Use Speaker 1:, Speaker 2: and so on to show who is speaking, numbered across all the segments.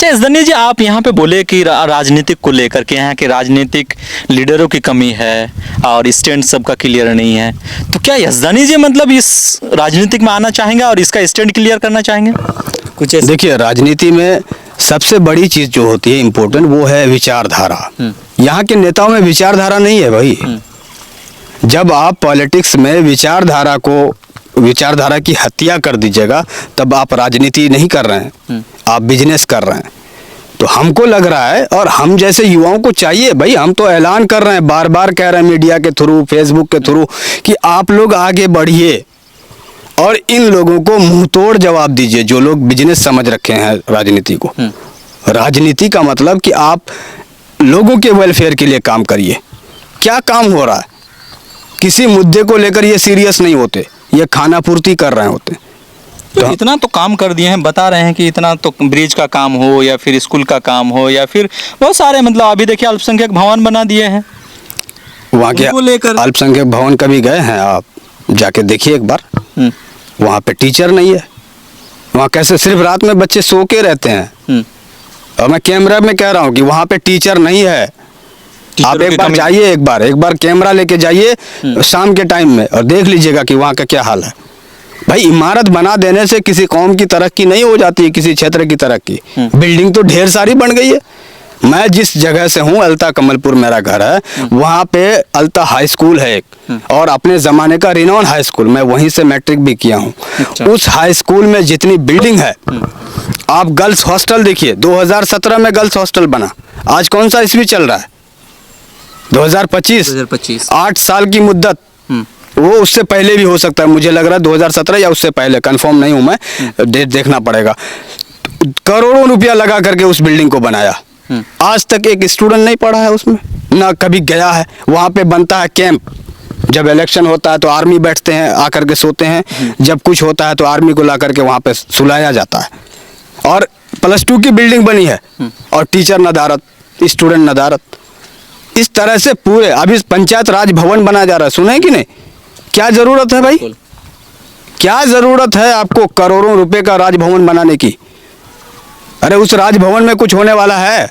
Speaker 1: अच्छा यजदानी जी, आप यहाँ पे बोले कि राजनीतिक को लेकर के यहाँ के राजनीतिक लीडरों की कमी है और स्टैंड सबका क्लियर नहीं है, तो क्या यजदानी जी मतलब इस राजनीतिक में आना चाहेंगे और इसका स्टैंड क्लियर करना चाहेंगे? कुछ
Speaker 2: देखिए, राजनीति में सबसे बड़ी चीज जो होती है इम्पोर्टेंट, वो है विचारधारा। यहाँ के नेताओं में विचारधारा नहीं है भाई। जब आप पॉलिटिक्स में विचारधारा की हत्या कर दीजिएगा, तब आप राजनीति नहीं कर रहे हैं, आप बिजनेस कर रहे हैं। तो हमको लग रहा है, और हम जैसे युवाओं को चाहिए भाई, हम तो ऐलान कर रहे हैं, बार बार कह रहे हैं मीडिया के थ्रू, फेसबुक के थ्रू, कि आप लोग आगे बढ़िए और इन लोगों को मुंह तोड़ जवाब दीजिए जो लोग बिजनेस समझ रखे हैं राजनीति को। राजनीति का मतलब कि आप लोगों के वेलफेयर के लिए काम करिए। क्या काम हो रहा है? किसी मुद्दे को लेकर ये सीरियस नहीं होते, ये खाना पूर्ति कर रहे होते।
Speaker 1: तो इतना तो काम कर दिए हैं, बता रहे हैं कि इतना तो ब्रिज का काम हो या फिर स्कूल का काम हो या फिर बहुत सारे, मतलब अभी देखिए अल्पसंख्यक भवन बना दिए हैं
Speaker 2: वहाँ के। अल्पसंख्यक भवन कभी गए हैं आप? जाके देखिए एक बार। वहाँ पे टीचर नहीं है, वहाँ कैसे सिर्फ रात में बच्चे सो के रहते हैं। और मैं कैमरा में कह रहा हूँ कि वहाँ पे टीचर नहीं है। आप एक बार जाइए, एक बार कैमरा लेके जाइए शाम के टाइम में और देख लीजिएगा कि वहाँ का क्या हाल है। भाई, इमारत बना देने से किसी कौम की तरक्की नहीं हो जाती है, किसी क्षेत्र की तरक्की। बिल्डिंग तो ढेर सारी बन गई है। मैं जिस जगह से हूँ, अलता कमलपुर मेरा घर है, वहाँ पे अलता हाई स्कूल है एक, और अपने ज़माने का रिनोन हाई स्कूल, मैं वहीं से मैट्रिक भी किया हूँ। उस हाई स्कूल में जितनी बिल्डिंग है, आप गर्ल्स हॉस्टल देखिए, 2017 में गर्ल्स हॉस्टल बना। आज कौन सा ईस्वी चल रहा है? 2025। 8 साल की मुद्दत। वो उससे पहले भी हो सकता है, मुझे लग रहा है 2017 या उससे पहले, कंफर्म नहीं हूँ मैं, डेट देखना पड़ेगा। करोड़ों रुपया लगा करके उस बिल्डिंग को बनाया। आज तक एक स्टूडेंट नहीं पढ़ा है उसमें, ना कभी गया है। वहाँ पे बनता है कैंप, जब इलेक्शन होता है तो आर्मी बैठते हैं, आकर के सोते हैं। जब कुछ होता है तो आर्मी को ला करके वहाँ पे सुलाया जाता है। और +2 की बिल्डिंग बनी है और टीचर नदारत, स्टूडेंट नदारत। इस तरह से पूरे, अभी पंचायत राज भवन बनाया जा रहा है, सुने कि नहीं? क्या जरूरत है भाई? क्या जरूरत है आपको करोड़ों रुपए का राजभवन बनाने की? अरे उस राजभवन में कुछ होने वाला है?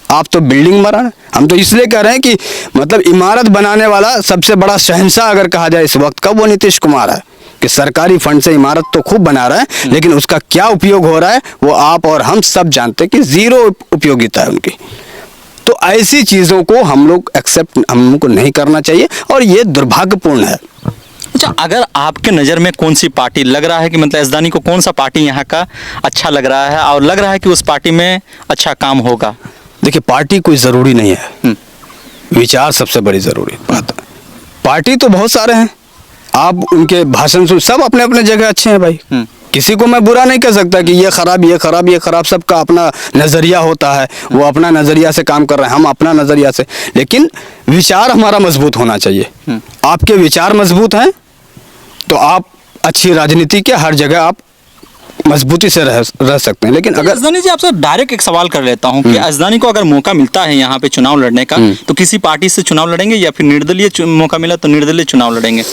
Speaker 2: आप तो बिल्डिंग बना रहे हैं। हम तो इसलिए कह रहे हैं कि मतलब इमारत बनाने वाला सबसे बड़ा शहंशाह अगर कहा जाए इस वक्त का, वो नीतीश कुमार है। कि सरकारी फंड से इमारत तो खूब बना रहा है, लेकिन उसका क्या उपयोग हो रहा है वो आप और हम सब जानते हैं कि जीरो उपयोगिता है उनकी। तो ऐसी चीज़ों को हम लोग एक्सेप्ट हमको नहीं करना चाहिए, और ये दुर्भाग्यपूर्ण है।
Speaker 1: अच्छा, अगर आपके नज़र में कौन सी पार्टी लग रहा है कि मतलब यजदानी को कौन सा पार्टी यहाँ का अच्छा लग रहा है और लग रहा है कि उस पार्टी में अच्छा काम होगा?
Speaker 2: देखिए, पार्टी कोई ज़रूरी नहीं है, विचार सबसे बड़ी ज़रूरी बात है। पार्टी तो बहुत सारे हैं, आप उनके भाषण सुन, सब अपने अपने जगह अच्छे हैं भाई। किसी को मैं बुरा नहीं कह सकता कि ये खराब, ये खराब, ये खराब। सबका अपना नज़रिया होता है, वो अपना नज़रिया से काम कर रहे हैं, हम अपना नज़रिया से। लेकिन विचार हमारा मजबूत होना चाहिए। आपके विचार मजबूत हैं तो आप अच्छी राजनीति के हर जगह आप मजबूती से रह सकते हैं। लेकिन अगर
Speaker 1: यजदानी जी, आपसे डायरेक्ट एक सवाल कर लेता हूं कि यजदानी को अगर मौका मिलता है यहाँ पे चुनाव लड़ने का, तो किसी पार्टी से चुनाव लड़ेंगे या फिर निर्दलीय मौका मिला तो निर्दलीय चुनाव लड़ेंगे?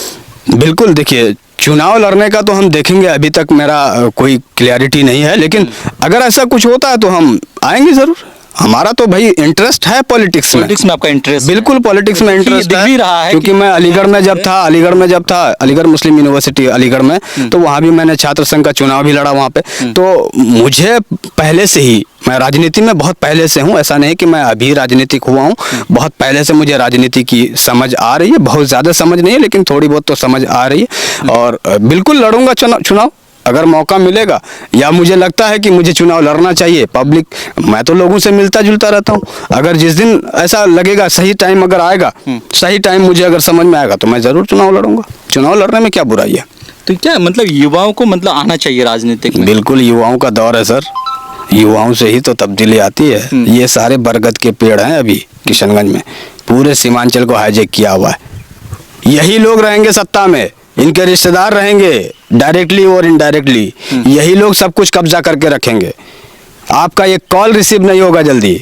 Speaker 2: बिल्कुल, देखिए, चुनाव लड़ने का तो हम देखेंगे, अभी तक मेरा कोई क्लैरिटी नहीं है। लेकिन अगर ऐसा कुछ होता है तो हम आएंगे ज़रूर। हमारा तो भाई इंटरेस्ट है पॉलिटिक्स में।
Speaker 1: आपका इंटरेस्ट?
Speaker 2: बिल्कुल, पॉलिटिक्स में इंटरेस्ट है, क्योंकि मैं अलीगढ़ में जब था, अलीगढ़ मुस्लिम यूनिवर्सिटी अलीगढ़ में, तो वहाँ भी मैंने छात्र संघ का चुनाव भी लड़ा वहाँ पे। तो मुझे पहले से ही, मैं राजनीति में बहुत पहले से हूँ, ऐसा नहीं कि मैं अभी राजनीतिक हुआ हूँ। बहुत पहले से मुझे राजनीति की समझ आ रही है, बहुत ज़्यादा समझ नहीं है लेकिन थोड़ी बहुत तो समझ आ रही है। और बिल्कुल लड़ूंगा चुनाव अगर मौका मिलेगा, या मुझे लगता है कि मुझे चुनाव लड़ना चाहिए। पब्लिक, मैं तो लोगों से मिलता जुलता रहता हूँ। अगर जिस दिन ऐसा लगेगा, सही टाइम अगर आएगा, सही टाइम मुझे अगर समझ में आएगा, तो मैं ज़रूर चुनाव लड़ूंगा। चुनाव लड़ने में क्या बुराई है?
Speaker 1: तो क्या मतलब युवाओं को मतलब आना चाहिए राजनीतिक में?
Speaker 2: बिल्कुल, युवाओं का दौर है सर, युवाओं से ही तो तब्दीली आती है। ये सारे बरगद के पेड़ हैं अभी किशनगंज में, पूरे सीमांचल को हाईजैक किया हुआ है। यही लोग रहेंगे सत्ता में, इनके रिश्तेदार रहेंगे डायरेक्टली और इनडायरेक्टली। यही लोग सब कुछ कब्जा करके रखेंगे। आपका एक कॉल रिसीव नहीं होगा जल्दी।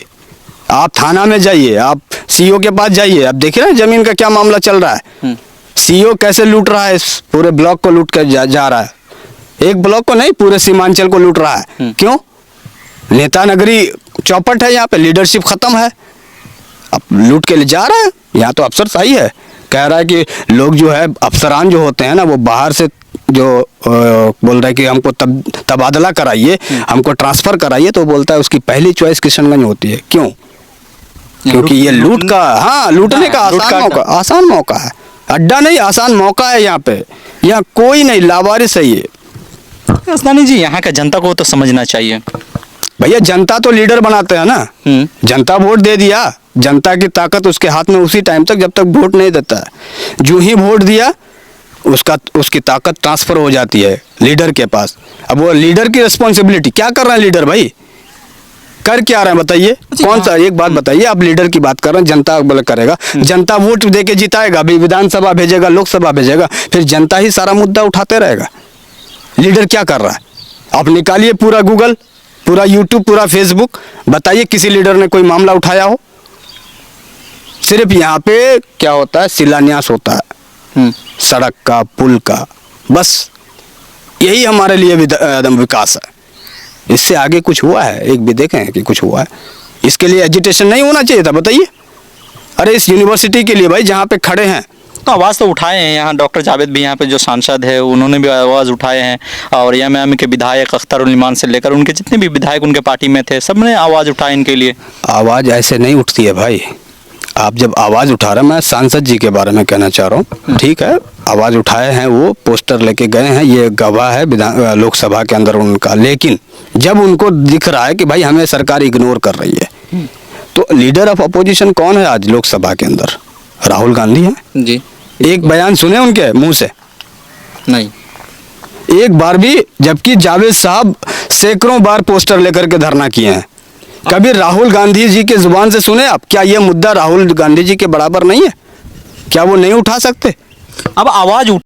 Speaker 2: आप थाना में जाइए, आप सीईओ के पास जाइए, आप देखिए ना जमीन का क्या मामला चल रहा है। सीईओ कैसे लूट रहा है, इस पूरे ब्लॉक को लूट कर जा रहा है। एक ब्लॉक को नहीं, पूरे सीमांचल को लूट रहा है। क्यों? नेता नगरी चौपट है यहाँ पे, लीडरशिप खत्म है, अब लूट के ले जा रहा है। यहाँ तो अफसर सही है, कह रहा है कि लोग जो है अफसरान जो होते हैं ना वो बाहर से जो बोल रहा है कि हमको तबादला कराइए, हमको ट्रांसफ़र कराइए, तो बोलता है उसकी पहली चॉइस किशनगंज होती है। क्यों? क्योंकि ये लूट का, हाँ, लूटने का आसान मौका है, अड्डा नहीं, आसान मौका है यहाँ पे। यहाँ कोई नहीं, लावारिस है ये।
Speaker 1: यजदानी जी, यहाँ का जनता को तो समझना चाहिए।
Speaker 2: भैया जनता तो लीडर बनाते हैं ना, जनता वोट दे दिया, जनता की ताकत उसके हाथ में उसी टाइम तक जब तक वोट नहीं देता है। जो ही वोट दिया उसकी ताकत ट्रांसफर हो जाती है लीडर के पास। अब वो लीडर की रिस्पॉन्सिबिलिटी, क्या कर रहे हैं लीडर भाई, कर क्या रहे हैं बताइए? कौन सा, एक बात बताइए, आप लीडर की बात कर रहे हैं, जनता बोले करेगा, जनता वोट दे के जिताएगा, अभी विधानसभा भेजेगा, लोकसभा भेजेगा, फिर जनता ही सारा मुद्दा उठाते रहेगा। लीडर क्या कर रहा है? आप निकालिए पूरा गूगल, पूरा यूट्यूब, पूरा फेसबुक, बताइए किसी लीडर ने कोई मामला उठाया हो? सिर्फ यहाँ पे क्या होता है, शिलान्यास होता है सड़क का, पुल का, बस यही हमारे लिए विकास है। इससे आगे कुछ हुआ है एक भी देखें कि कुछ हुआ है? इसके लिए एजुटेशन नहीं होना चाहिए था बताइए? अरे इस यूनिवर्सिटी के लिए भाई जहाँ पे खड़े हैं,
Speaker 1: तो आवाज़ तो उठाए हैं। यहाँ डॉक्टर जावेद भी यहाँ पे जो सांसद है उन्होंने भी आवाज़ उठाए हैं, और एमएम के विधायक अख्तर उल इमान से लेकर उनके जितने भी विधायक उनके पार्टी में थे, सब ने आवाज़ उठाई इनके लिए।
Speaker 2: आवाज़ ऐसे नहीं उठती है भाई। आप जब आवाज़ उठा रहे हैं, मैं सांसद जी के बारे में कहना चाह रहा हूँ, ठीक है, आवाज़ उठाए हैं, वो पोस्टर लेके गए हैं, ये गवाह है लोकसभा के अंदर उनका। लेकिन जब उनको दिख रहा है कि भाई हमें सरकार इग्नोर कर रही है, तो लीडर ऑफ अपोजिशन कौन है आज लोकसभा के अंदर? राहुल गांधी है
Speaker 1: जी।
Speaker 2: एक बयान सुने उनके मुंह से?
Speaker 1: नहीं,
Speaker 2: एक बार भी। जबकि जावेद साहब सैकड़ों बार पोस्टर लेकर के धरना किए हैं। कभी राहुल गांधी जी के जुबान से सुने आप? क्या ये मुद्दा राहुल गांधी जी के बराबर नहीं है? क्या वो नहीं उठा सकते?
Speaker 1: अब आवाज़